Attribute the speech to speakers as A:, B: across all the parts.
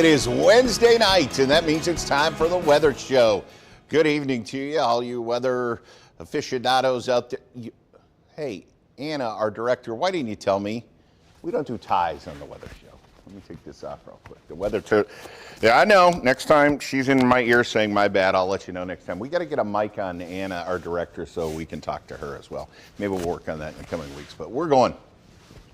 A: It is Wednesday night, and that means it's time for the weather show. Good evening to you, all you weather aficionados out there. Hey, Anna, our director, why didn't you tell me? We don't do ties on the weather show. Let me take this off real quick. The weather yeah, I know. Next time she's in my ear saying my bad, I'll let you know next time. We got to get a mic on Anna, our director, so we can talk to her as well. Maybe we'll work on that in the coming weeks. But we're going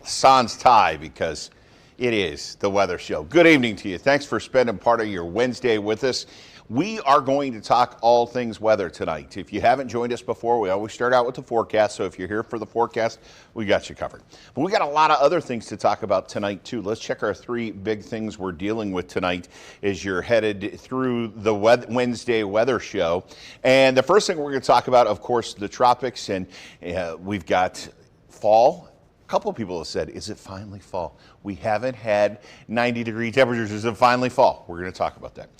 A: sans tie because it is the weather show. Good evening to you. Thanks for spending part of your Wednesday with us. We are going to talk all things weather tonight. If you haven't joined us before, we always start out with the forecast. So if you're here for the forecast, we got you covered. But we got a lot of other things to talk about tonight, too. Let's check our three big things we're dealing with tonight as you're headed through the Wednesday weather show. And the first thing we're going to talk about, of course, the tropics. And we've got fall. A couple of people have said, is it finally fall? We haven't had 90-degree temperatures. Is it finally fall? We're going to talk about that.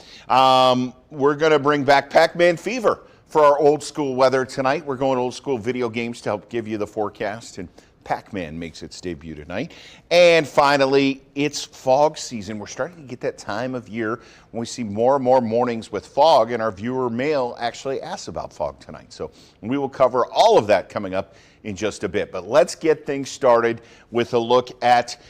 A: We're going to bring back Pac-Man fever for our old school weather tonight. We're going old school video games to help give you the forecast, and Pac-Man makes its debut tonight. And finally, it's fog season. We're starting to get that time of year when we see more and more mornings with fog, and our viewer mail actually asks about fog tonight. So we will cover all of that coming up in just a bit. But let's get things started with a look at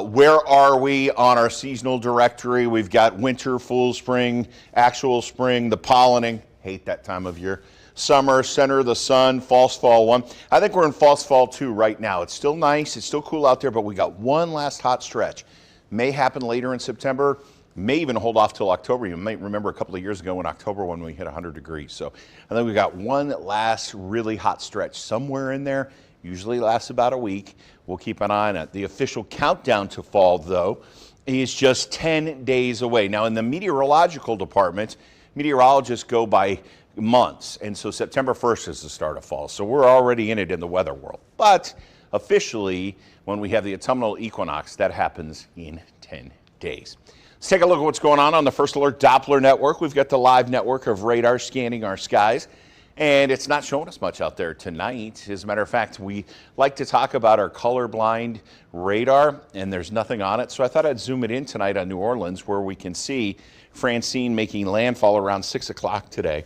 A: where are we on our seasonal directory. We've got winter, full spring, actual spring, the pollening. Hate that time of year. Summer, center of the sun, false fall 1. I think we're in false fall 2 right now. It's still nice. It's still cool out there, but we got one last hot stretch. May happen later in September. May even hold off till October. You might remember a couple of years ago in October when we hit 100 degrees. So I think we got one last really hot stretch somewhere in there. Usually lasts about a week. We'll keep an eye on it. The official countdown to fall, though, is just 10 days away. Now, in the meteorological department, meteorologists go by months. And so September 1st is the start of fall. So we're already in it in the weather world. But officially, when we have the autumnal equinox, that happens in 10 days. Let's take a look at what's going on the First Alert Doppler network. We've got the live network of radar scanning our skies, and it's not showing us much out there tonight. As a matter of fact, we like to talk about our colorblind radar, and there's nothing on it. So I thought I'd zoom it in tonight on New Orleans, where we can see Francine making landfall around 6 o'clock today.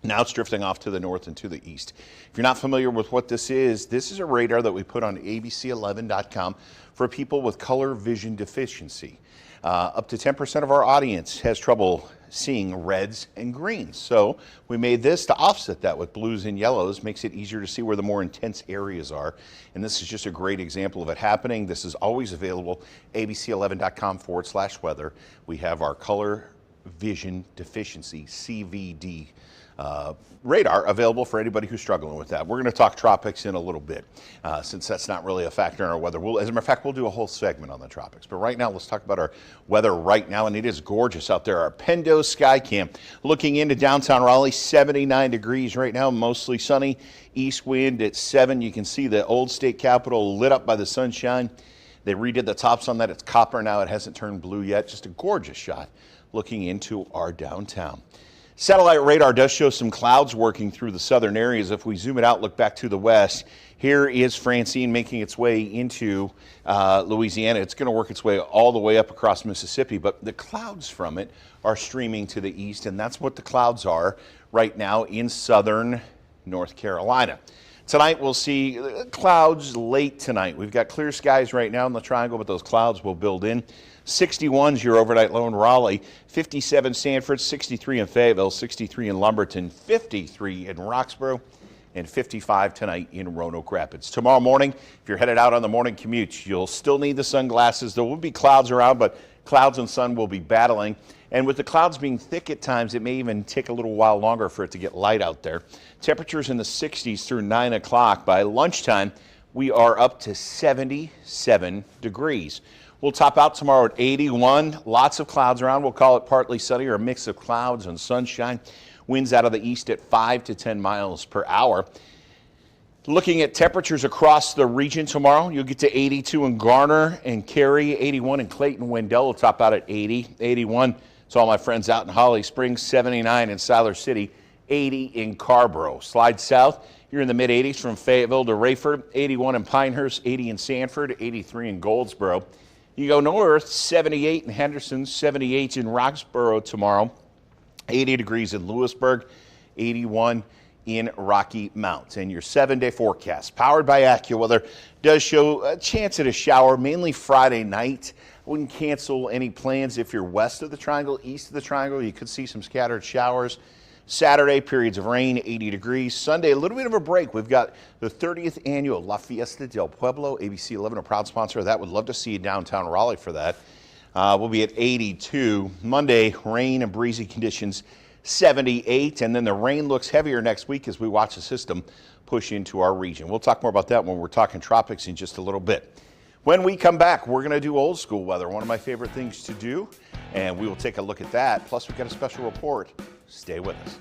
A: Now it's drifting off to the north and to the east. If you're not familiar with what this is a radar that we put on abc11.com for people with color vision deficiency. Up to 10% of our audience has trouble seeing reds and greens. So we made this to offset that with blues and yellows, makes it easier to see where the more intense areas are. And this is just a great example of it happening. This is always available, abc11.com/weather. We have our color vision deficiency, CVD, radar available for anybody who's struggling with that. We're going to talk tropics in a little bit, since that's not really a factor in our weather. As a matter of fact, we'll do a whole segment on the tropics. But right now, let's talk about our weather right now, and it is gorgeous out there. Our Pendo Sky Cam, looking into downtown Raleigh, 79 degrees right now, mostly sunny. East wind at 7. You can see the old state capitol lit up by the sunshine. They redid the tops on that. It's copper now. It hasn't turned blue yet. Just a gorgeous shot looking into our downtown. Satellite radar does show some clouds working through the southern areas. If we zoom it out, look back to the west, here is Francine making its way into Louisiana. It's going to work its way all the way up across Mississippi, but the clouds from it are streaming to the east, and that's what the clouds are right now in southern North Carolina. Tonight we'll see clouds late tonight. We've got clear skies right now in the triangle, but those clouds will build in. 61's your overnight low in Raleigh, 57 Sanford, 63 in Fayetteville, 63 in Lumberton, 53 in Roxborough, and 55 tonight in Roanoke Rapids. Tomorrow morning, if you're headed out on the morning commute, you'll still need the sunglasses. There will be clouds around, but clouds and sun will be battling. And with the clouds being thick at times, it may even take a little while longer for it to get light out there. Temperatures in the 60s through 9 o'clock. By lunchtime, we are up to 77 degrees. We'll top out tomorrow at 81. Lots of clouds around. We'll call it partly sunny or a mix of clouds and sunshine. Winds out of the east at 5 to 10 miles per hour. Looking at temperatures across the region tomorrow, you'll get to 82 in Garner and Cary, 81 in Clayton. Wendell will top out at 80, 81. So all my friends out in Holly Springs, 79 in Siler City, 80 in Carborough. Slide south, you're in the mid-80s from Fayetteville to Rayford, 81 in Pinehurst, 80 in Sanford, 83 in Goldsboro, You go north, 78 in Henderson, 78 in Roxborough tomorrow, 80 degrees in Lewisburg, 81 in Rocky Mount. And your 7-day forecast, powered by AccuWeather, does show a chance at a shower, mainly Friday night. I wouldn't cancel any plans if you're west of the triangle. East of the triangle, you could see some scattered showers. Saturday, periods of rain, 80 degrees. Sunday, a little bit of a break. We've got the 30th annual La Fiesta del Pueblo. ABC 11, a proud sponsor of that. Would love to see you downtown Raleigh for that. We'll be at 82. Monday, rain and breezy conditions, 78. And then the rain looks heavier next week as we watch the system push into our region. We'll talk more about that when we're talking tropics in just a little bit. When we come back, we're going to do old school weather, one of my favorite things to do. And we will take a look at that. Plus, we've got a special report. Stay with us.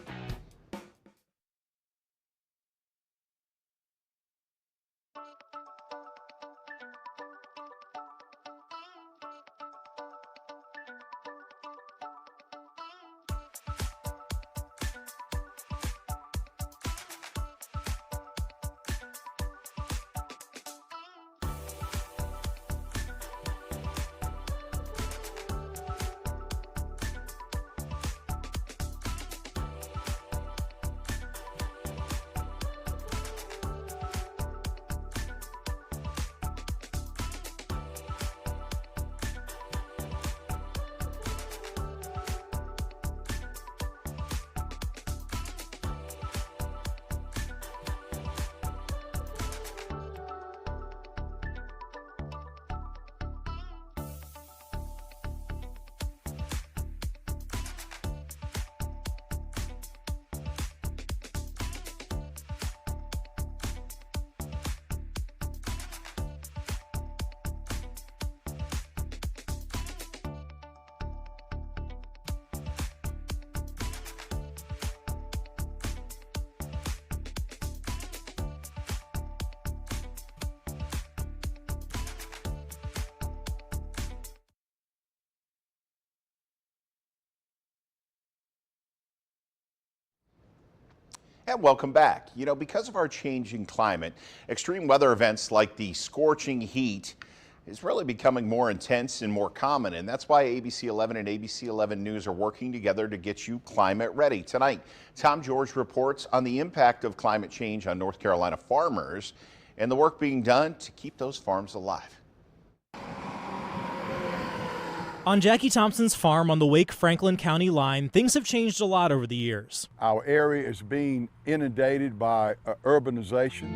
A: And welcome back. You know, because of our changing climate, extreme weather events like the scorching heat is really becoming more intense and more common. And that's why ABC 11 and ABC 11 News are working together to get you climate ready. Tonight, Tom George reports on the impact of climate change on North Carolina farmers and the work being done to keep those farms alive.
B: On Jackie Thompson's farm on the Wake-Franklin County line, things have changed a lot over the years.
C: Our area is being inundated by urbanization.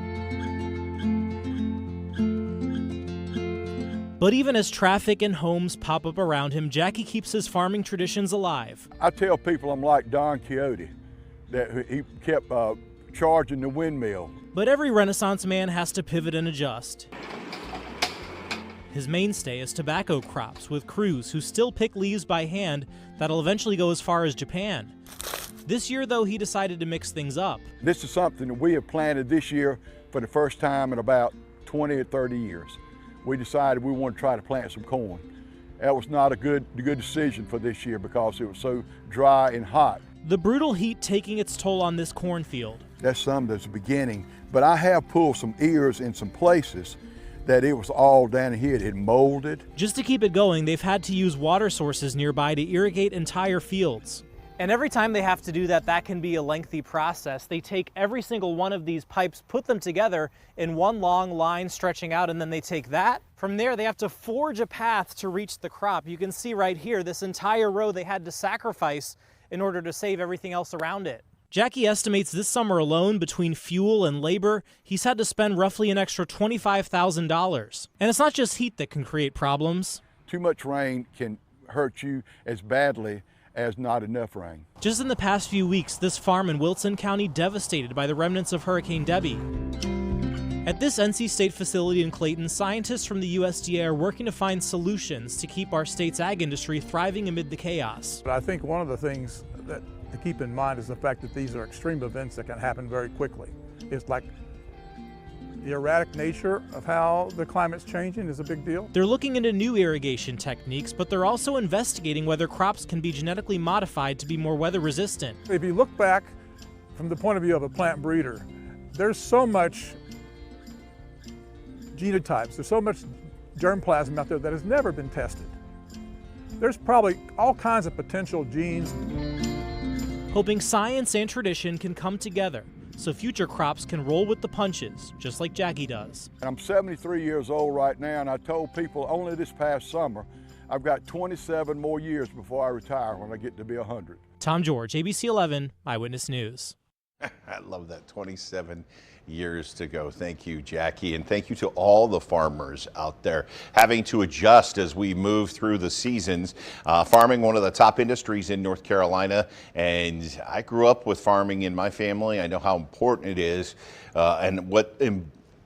B: But even as traffic and homes pop up around him, Jackie keeps his farming traditions alive.
C: I tell people I'm like Don Quixote, that he kept charging the windmill.
B: But every Renaissance man has to pivot and adjust. His mainstay is tobacco crops, with crews who still pick leaves by hand that'll eventually go as far as Japan. This year, though, he decided to mix things up.
C: This is something that we have planted this year for the first time in about 20 or 30 years. We decided we want to try to plant some corn. That was not a good decision for this year because it was so dry and hot.
B: The brutal heat taking its toll on this cornfield.
C: That's the beginning, but I have pulled some ears in some places that it was all down here, it had molded.
B: Just to keep it going, they've had to use water sources nearby to irrigate entire fields. And every time they have to do that, that can be a lengthy process. They take every single one of these pipes, put them together in one long line stretching out, and then they take that. From there, they have to forge a path to reach the crop. You can see right here, this entire row they had to sacrifice in order to save everything else around it. Jackie estimates this summer alone, between fuel and labor, he's had to spend roughly an extra $25,000. And it's not just heat that can create problems.
C: Too much rain can hurt you as badly as not enough rain.
B: Just in the past few weeks, this farm in Wilson County devastated by the remnants of Hurricane Debbie. At this NC State facility in Clayton, scientists from the USDA are working to find solutions to keep our state's ag industry thriving amid the chaos.
D: But I think one of the things that to keep in mind is the fact that these are extreme events that can happen very quickly. It's like the erratic nature of how the climate's changing is a big deal.
B: They're looking into new irrigation techniques, but they're also investigating whether crops can be genetically modified to be more weather resistant.
D: If you look back from the point of view of a plant breeder, there's so much genotypes, there's so much germplasm out there that has never been tested. There's probably all kinds of potential genes.
B: Hoping science and tradition can come together so future crops can roll with the punches, just like Jackie does.
C: I'm 73 years old right now, and I told people only this past summer, I've got 27 more years before I retire when I get to be 100.
B: Tom George, ABC 11 Eyewitness News.
A: I love that, 27 years to go. Thank you, Jackie, and thank you to all the farmers out there having to adjust as we move through the seasons. Farming, one of the top industries in North Carolina, and I grew up with farming in my family. I know how important it is and what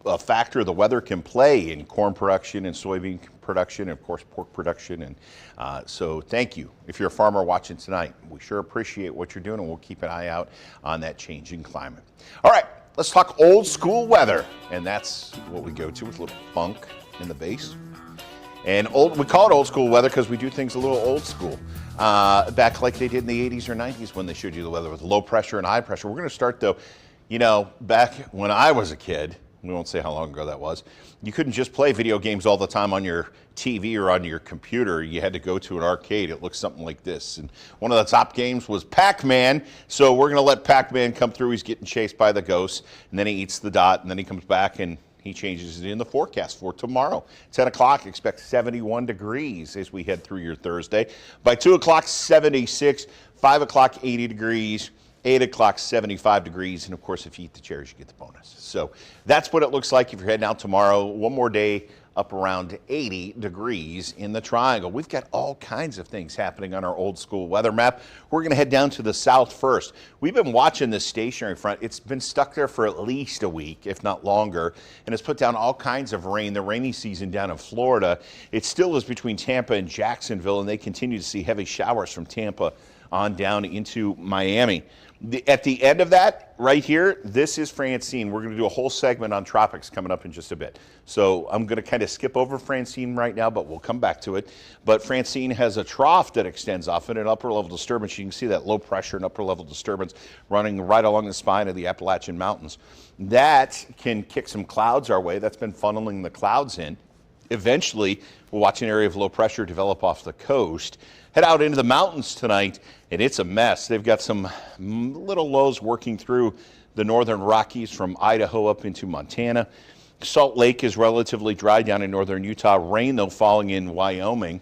A: a factor the weather can play in corn production and soybean production, and of course pork production. And so thank you. If you're a farmer watching tonight, we sure appreciate what you're doing, and we'll keep an eye out on that changing climate. All right, let's talk old school weather, and that's what we go to with a little funk in the bass. And we call it old school weather because we do things a little old school, back like they did in the 80s or 90s when they showed you the weather with low pressure and high pressure. We're going to start though, you know, back when I was a kid. We won't say how long ago that was. You couldn't just play video games all the time on your TV or on your computer. You had to go to an arcade. It looked something like this. And one of the top games was Pac-Man. So we're going to let Pac-Man come through. He's getting chased by the ghosts. And then he eats the dot. And then he comes back and he changes it in the forecast for tomorrow. 10 o'clock, expect 71 degrees as we head through your Thursday. By 2 o'clock, 76. 5 o'clock, 80 degrees. 8 o'clock, 75 degrees, and of course, if you eat the cherries, you get the bonus. So that's what it looks like if you're heading out tomorrow. One more day up around 80 degrees in the Triangle. We've got all kinds of things happening on our old school weather map. We're going to head down to the south first. We've been watching this stationary front. It's been stuck there for at least a week, if not longer, and it's put down all kinds of rain. The rainy season down in Florida, it still is between Tampa and Jacksonville, and they continue to see heavy showers from Tampa on down into Miami. At the end of that, right here, this is Francine. We're going to do a whole segment on tropics coming up in just a bit. So I'm going to kind of skip over Francine right now, but we'll come back to it. But Francine has a trough that extends off it, an upper level disturbance. You can see that low pressure and upper level disturbance running right along the spine of the Appalachian Mountains. That can kick some clouds our way. That's been funneling the clouds in. Eventually, we'll watch an area of low pressure develop off the coast. Head out into the mountains tonight, and it's a mess. They've got some little lows working through the northern Rockies from Idaho up into Montana. Salt Lake is relatively dry down in northern Utah. Rain, though, falling in Wyoming.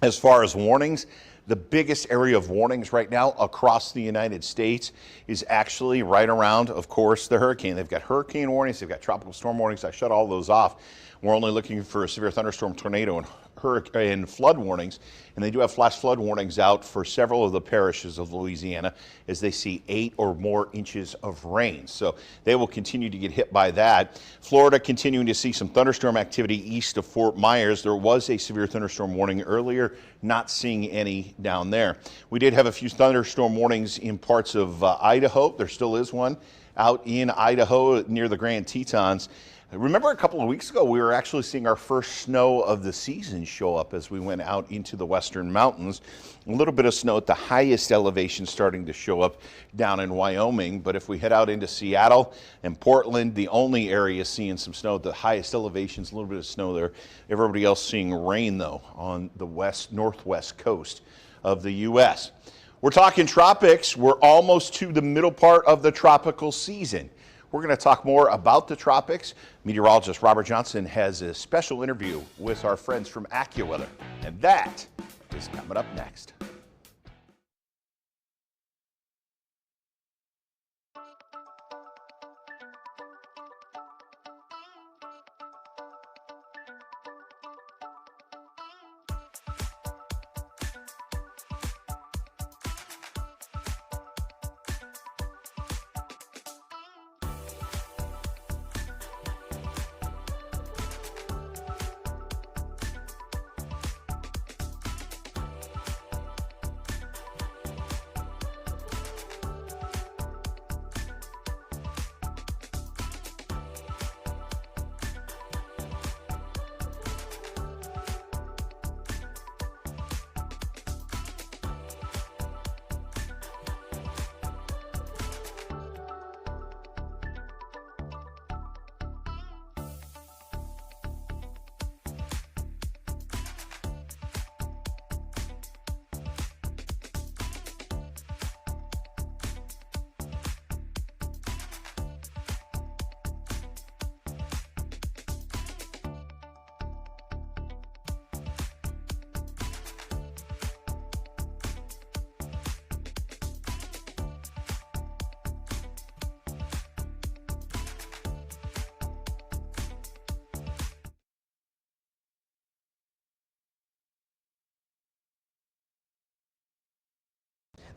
A: As far as warnings, the biggest area of warnings right now across the United States is actually right around, of course, the hurricane. They've got hurricane warnings. They've got tropical storm warnings. I shut all those off. We're only looking for a severe thunderstorm, tornado, and hurricane flood warnings, and they do have flash flood warnings out for several of the parishes of Louisiana as they see 8 or more inches of rain. So they will continue to get hit by that. Florida continuing to see some thunderstorm activity east of Fort Myers. There was a severe thunderstorm warning earlier, not seeing any down there. We did have a few thunderstorm warnings in parts of Idaho. There still is one out in Idaho near the Grand Tetons. Remember a couple of weeks ago, we were actually seeing our first snow of the season show up as we went out into the western mountains. A little bit of snow at the highest elevation starting to show up down in Wyoming. But if we head out into Seattle and Portland, the only area seeing some snow at the highest elevations, a little bit of snow there. Everybody else seeing rain, though, on the northwest coast of the U.S. We're talking tropics. We're almost to the middle part of the tropical season. We're going to talk more about the tropics. Meteorologist Robert Johnson has a special interview with our friends from AccuWeather, and that is coming up next.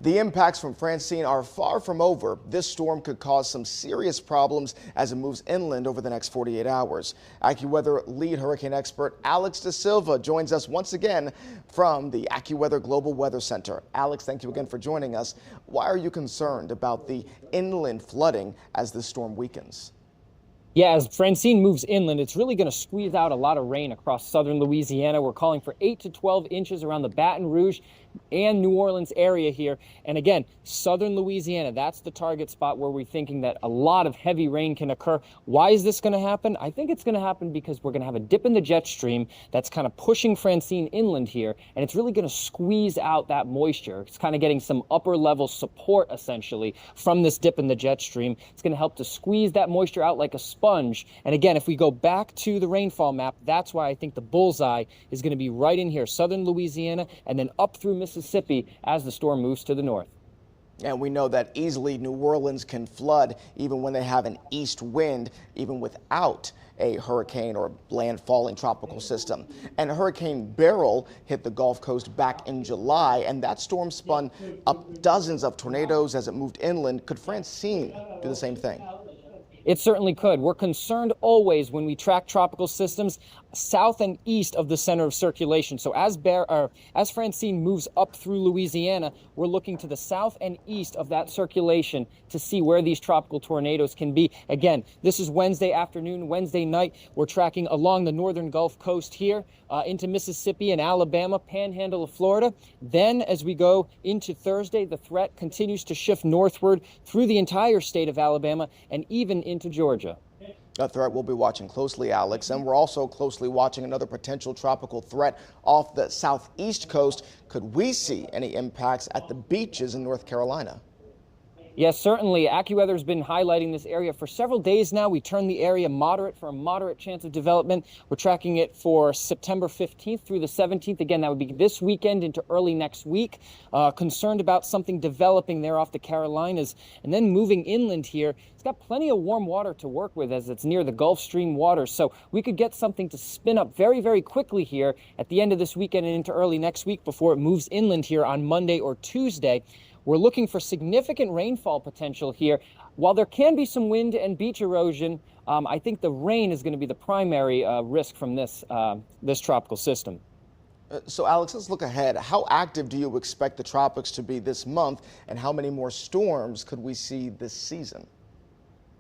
E: The impacts from Francine are far from over. This storm could cause some serious problems as it moves inland over the next 48 hours. AccuWeather lead hurricane expert Alex Da Silva joins us once again from the AccuWeather Global Weather Center. Alex, thank you again for joining us. Why are you concerned about the inland flooding as this storm weakens?
F: Yeah, as Francine moves inland, it's really going to squeeze out a lot of rain across southern Louisiana. We're calling for 8 to 12 inches around the Baton Rouge and New Orleans area here. And again, southern Louisiana, that's the target spot where we're thinking that a lot of heavy rain can occur. Why is this going to happen? I think it's going to happen because we're going to have a dip in the jet stream that's kind of pushing Francine inland here, and it's really going to squeeze out that moisture. It's kind of getting some upper level support essentially from this dip in the jet stream. It's going to help to squeeze that moisture out like a sponge. And again, if we go back to the rainfall map, that's why I think the bullseye is going to be right in here, southern Louisiana, and then up through Mississippi as the storm moves to the north.
E: And we know that easily New Orleans can flood even when they have an east wind, even without a hurricane or landfalling tropical system. And Hurricane Beryl hit the Gulf Coast back in July, and that storm spun up dozens of tornadoes as it moved inland. Could Francine do the same thing?
F: It certainly could. We're concerned always when we track tropical systems south and east of the center of circulation. So as Francine moves up through Louisiana, we're looking to the south and east of that circulation to see where these tropical tornadoes can be. Again, this is Wednesday afternoon, Wednesday night. We're tracking along the northern Gulf Coast here into Mississippi and Alabama, panhandle of Florida. Then as we go into Thursday, the threat continues to shift northward through the entire state of Alabama and even into Georgia.
E: A threat we'll be watching closely, Alex, and we're also closely watching another potential tropical threat off the southeast coast. Could we see any impacts at the beaches in North Carolina?
F: Yes, certainly. AccuWeather has been highlighting this area for several days now. We turned the area moderate for a moderate chance of development. We're tracking it for September 15th through the 17th. Again, that would be this weekend into early next week. Concerned about something developing there off the Carolinas and then moving inland here. It's got plenty of warm water to work with as it's near the Gulf Stream waters. So we could get something to spin up very, very quickly here at the end of this weekend and into early next week before it moves inland here on Monday or Tuesday. We're looking for significant rainfall potential here. While there can be some wind and beach erosion, I think the rain is going to be the primary risk from this tropical system.
E: So, Alex, let's look ahead. How active do you expect the tropics to be this month, and how many more storms could we see this season?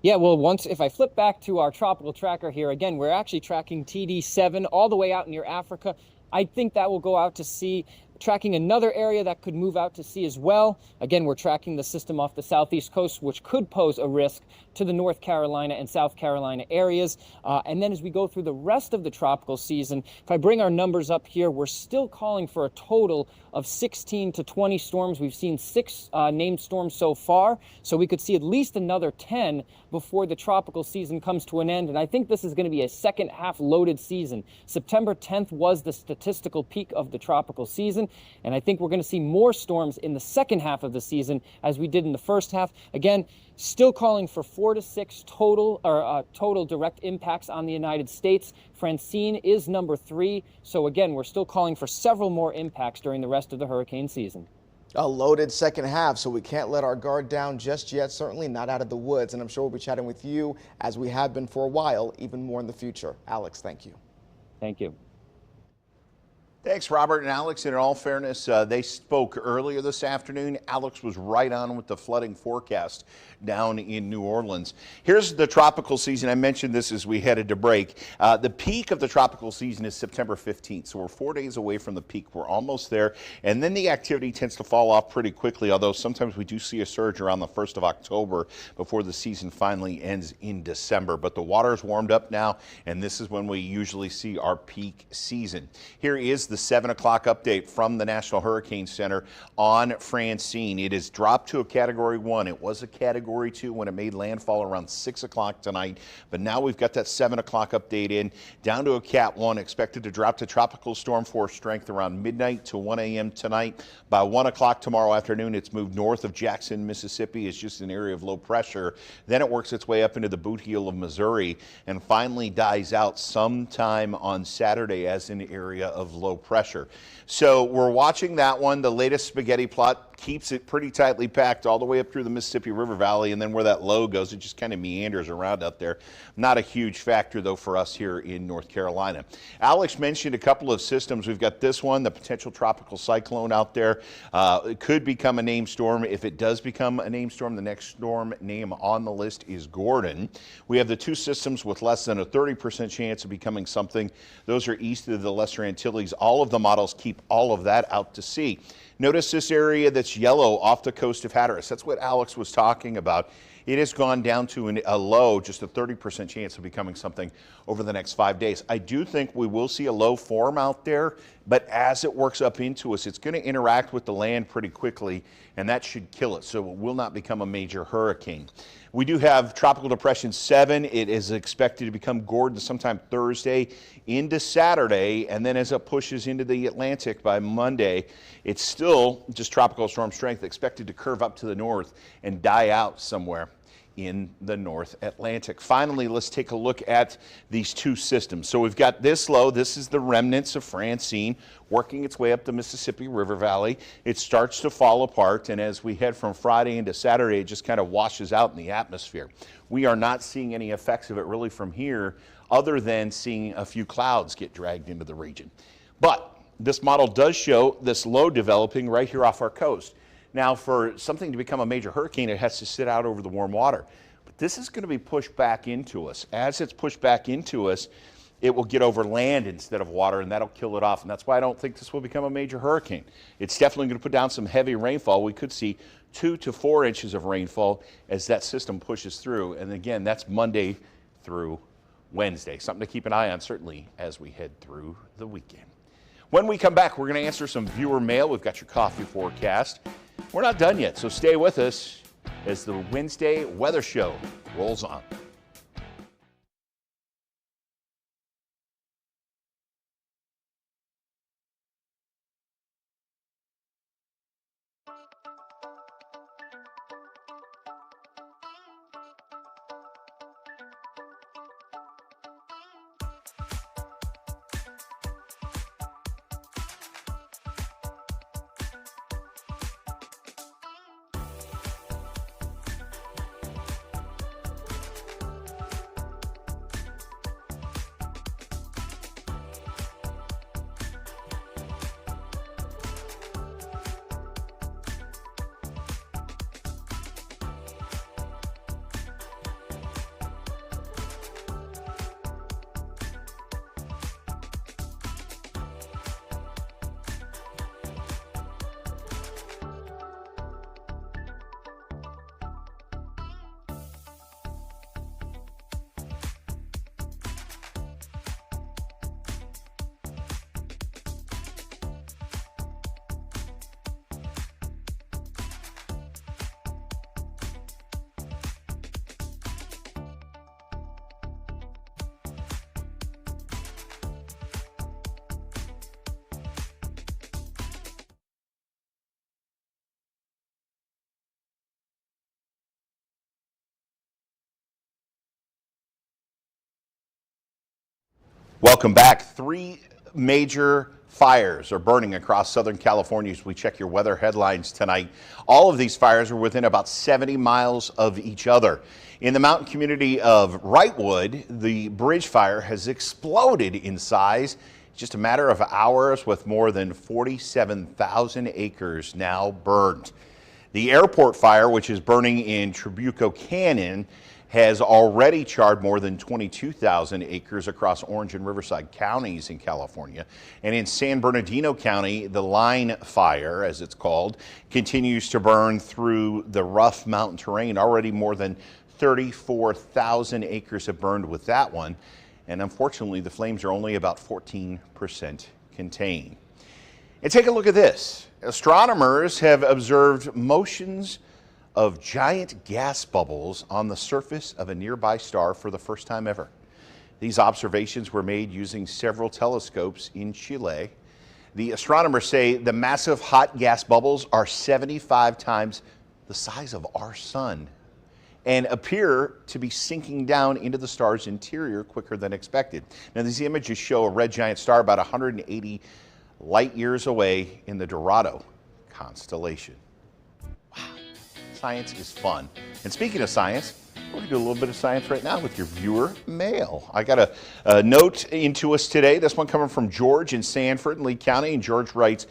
F: Yeah, well, if I flip back to our tropical tracker here, again, we're actually tracking TD7 all the way out near Africa. I think that will go out to sea, tracking another area that could move out to sea as well. Again, we're tracking the system off the southeast coast, which could pose a risk to the North Carolina and South Carolina areas. And then as we go through the rest of the tropical season, if I bring our numbers up here, we're still calling for a total of 16 to 20 storms. We've seen 6 named storms so far, so we could see at least another 10 before the tropical season comes to an end. And I think this is going to be a second half loaded season. September 10th was the statistical peak of the tropical season, and I think we're going to see more storms in the second half of the season as we did in the first half. Again, still calling for 4 to 6 total direct impacts on the United States. Francine is number 3. So again, we're still calling for several more impacts during the rest of the hurricane season.
E: A loaded second half, so we can't let our guard down just yet, certainly not out of the woods. And I'm sure we'll be chatting with you, as we have been for a while, even more in the future. Alex, thank you.
F: Thank you.
A: Thanks, Robert and Alex. And in all fairness, they spoke earlier this afternoon. Alex was right on with the flooding forecast down in New Orleans. Here's the tropical season. I mentioned this as we headed to break. The peak of the tropical season is September 15th, so we're 4 days away from the peak. We're almost there. And then the activity tends to fall off pretty quickly, although sometimes we do see a surge around the 1st of October before the season finally ends in December. But the water's warmed up now, and this is when we usually see our peak season. Here is the 7 o'clock update from the National Hurricane Center on Francine. It has dropped to a Category 1. It was a Category 2 when it made landfall around 6 o'clock tonight, but now we've got that 7 o'clock update in, down to a Cat 1, expected to drop to tropical storm force strength around midnight to 1 a.m. tonight. By 1 o'clock tomorrow afternoon, it's moved north of Jackson, Mississippi. It's just an area of low pressure. Then it works its way up into the boot heel of Missouri and finally dies out sometime on Saturday as an area of low pressure. So we're watching that one. The latest spaghetti plot keeps it pretty tightly packed all the way up through the Mississippi River Valley, and then where that low goes, it just kind of meanders around out there. Not a huge factor, though, for us here in North Carolina. Alex mentioned a couple of systems. We've got this one, the potential tropical cyclone out there. It could become a named storm. If it does become a named storm, the next storm name on the list is Gordon. We have the two systems with less than a 30% chance of becoming something. Those are east of the Lesser Antilles. All of the models keep all of that out to sea. Notice this area that's yellow off the coast of Hatteras. That's what Alex was talking about. It has gone down to a low, just a 30% chance of becoming something over the next 5 days. I do think we will see a low form out there, but as it works up into us, it's going to interact with the land pretty quickly, and that should kill it, so it will not become a major hurricane. We do have Tropical Depression 7. It is expected to become Gordon sometime Thursday into Saturday, and then as it pushes into the Atlantic by Monday, it's still just tropical storm strength, expected to curve up to the north and die out somewhere in the North Atlantic. Finally, let's take a look at these two systems. So we've got this low. This is the remnants of Francine working its way up the Mississippi River Valley. It starts to fall apart, and as we head from Friday into Saturday, it just kind of washes out in the atmosphere. We are not seeing any effects of it really from here, other than seeing a few clouds get dragged into the region. But this model does show this low developing right here off our coast. Now, for something to become a major hurricane, it has to sit out over the warm water. But this is going to be pushed back into us. As it's pushed back into us, it will get over land instead of water, and that'll kill it off. And that's why I don't think this will become a major hurricane. It's definitely going to put down some heavy rainfall. We could see 2 to 4 inches of rainfall as that system pushes through. And again, that's Monday through Wednesday. Something to keep an eye on, certainly, as we head through the weekend. When we come back, we're going to answer some viewer mail. We've got your coffee forecast. We're not done yet, so stay with us as the Wednesday Weather Show rolls on. Welcome back. 3 major fires are burning across Southern California as we check your weather headlines tonight. All of these fires are within about 70 miles of each other. In the mountain community of Wrightwood, the bridge fire has exploded in size. Just a matter of hours, with more than 47,000 acres now burned. The airport fire, which is burning in Trabuco Canyon, has already charred more than 22,000 acres across Orange and Riverside counties in California. And in San Bernardino County, the line fire, as it's called, continues to burn through the rough mountain terrain. Already more than 34,000 acres have burned with that one. And unfortunately, the flames are only about 14% contained. And take a look at this. Astronomers have observed motions of giant gas bubbles on the surface of a nearby star for the first time ever. These observations were made using several telescopes in Chile. The astronomers say the massive hot gas bubbles are 75 times the size of our sun and appear to be sinking down into the star's interior quicker than expected. Now, these images show a red giant star about 180 light years away in the Dorado constellation. Wow, science is fun. And speaking of science, we're going to do a little bit of science right now with your viewer mail. I got a note into us today. This one coming from George in Sanford in Lee County. And George writes,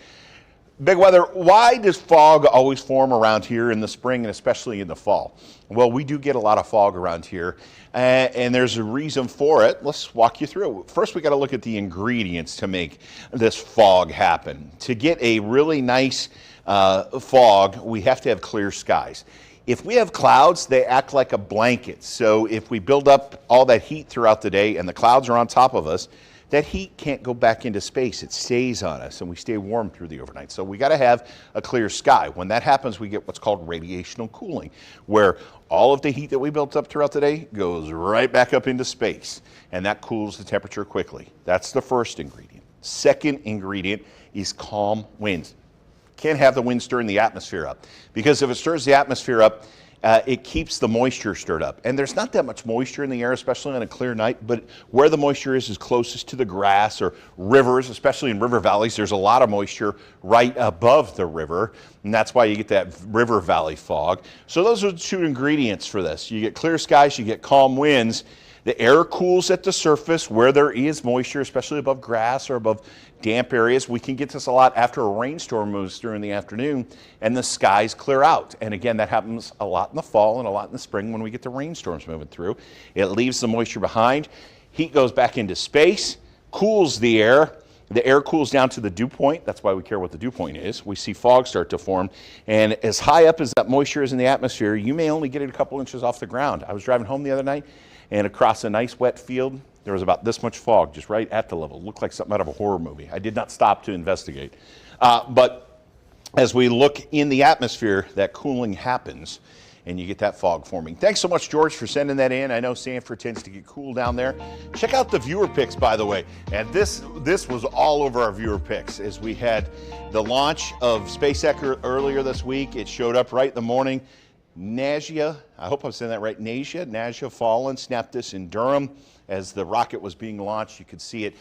A: Big Weather, why does fog always form around here in the spring and especially in the fall? Well, we do get a lot of fog around here, and there's a reason for it. Let's walk you through it. First, we got to look at the ingredients to make this fog happen. To get a really nice fog, we have to have clear skies. If we have clouds, they act like a blanket. So if we build up all that heat throughout the day and the clouds are on top of us, that heat can't go back into space. It stays on us and we stay warm through the overnight. So we got to have a clear sky. When that happens, we get what's called radiational cooling, where all of the heat that we built up throughout the day goes right back up into space, and that cools the temperature quickly. That's the first ingredient. Second ingredient is calm winds. Can't have the wind stirring the atmosphere up, because if it stirs the atmosphere up, it keeps the moisture stirred up. And there's not that much moisture in the air, especially on a clear night, but where the moisture is closest to the grass or rivers, especially in river valleys, there's a lot of moisture right above the river, and that's why you get that river valley fog. So those are the two ingredients for this. You get clear skies, you get calm winds. The air cools at the surface where there is moisture, especially above grass or above damp areas. We can get this a lot after a rainstorm moves through in the afternoon and the skies clear out. And again, that happens a lot in the fall and a lot in the spring when we get the rainstorms moving through. It leaves the moisture behind. Heat goes back into space, cools the air. The air cools down to the dew point. That's why we care what the dew point is. We see fog start to form. And as high up as that moisture is in the atmosphere, you may only get it a couple inches off the ground. I was driving home the other night, and across a nice wet field, there was about this much fog just right at the level. It looked like something out of a horror movie. I did not stop to investigate. But as we look in the atmosphere, that cooling happens, and you get that fog forming. Thanks so much, George, for sending that in. I know Sanford tends to get cool down there. Check out the viewer picks, by the way. And this was all over our viewer picks as we had the launch of SpaceX earlier this week. It showed up right in the morning. Nasia, I hope I'm saying that right, Nasia Fallen snapped this in Durham as the rocket was being launched. You could see it.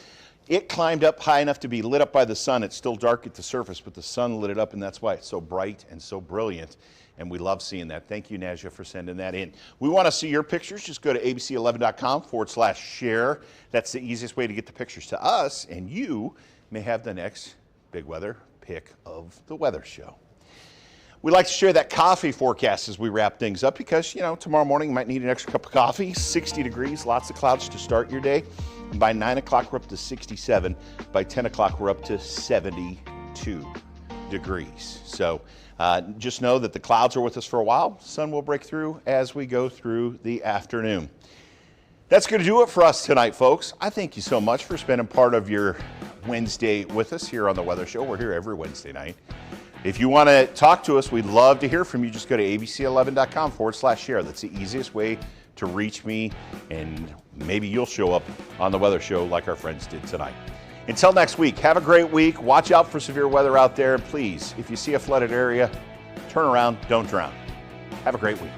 A: It climbed up high enough to be lit up by the sun. It's still dark at the surface, but the sun lit it up, and that's why it's so bright and so brilliant. And we love seeing that. Thank you, Nasia, for sending that in. We want to see your pictures. Just go to abc11.com/share. That's the easiest way to get the pictures to us, and you may have the next Big Weather pick of the weather show. We like to share that coffee forecast as we wrap things up because, you know, tomorrow morning you might need an extra cup of coffee. 60 degrees, lots of clouds to start your day. And by 9 o'clock, we're up to 67. By 10 o'clock, we're up to 72 degrees. So just know that the clouds are with us for a while. Sun will break through as we go through the afternoon. That's going to do it for us tonight, folks. I thank you so much for spending part of your Wednesday with us here on the Weather Show. We're here every Wednesday night. If you want to talk to us, we'd love to hear from you. Just go to abc11.com/share. That's the easiest way to reach me, and maybe you'll show up on the Weather Show like our friends did tonight. Until next week, have a great week. Watch out for severe weather out there. Please, if you see a flooded area, turn around, don't drown. Have a great week.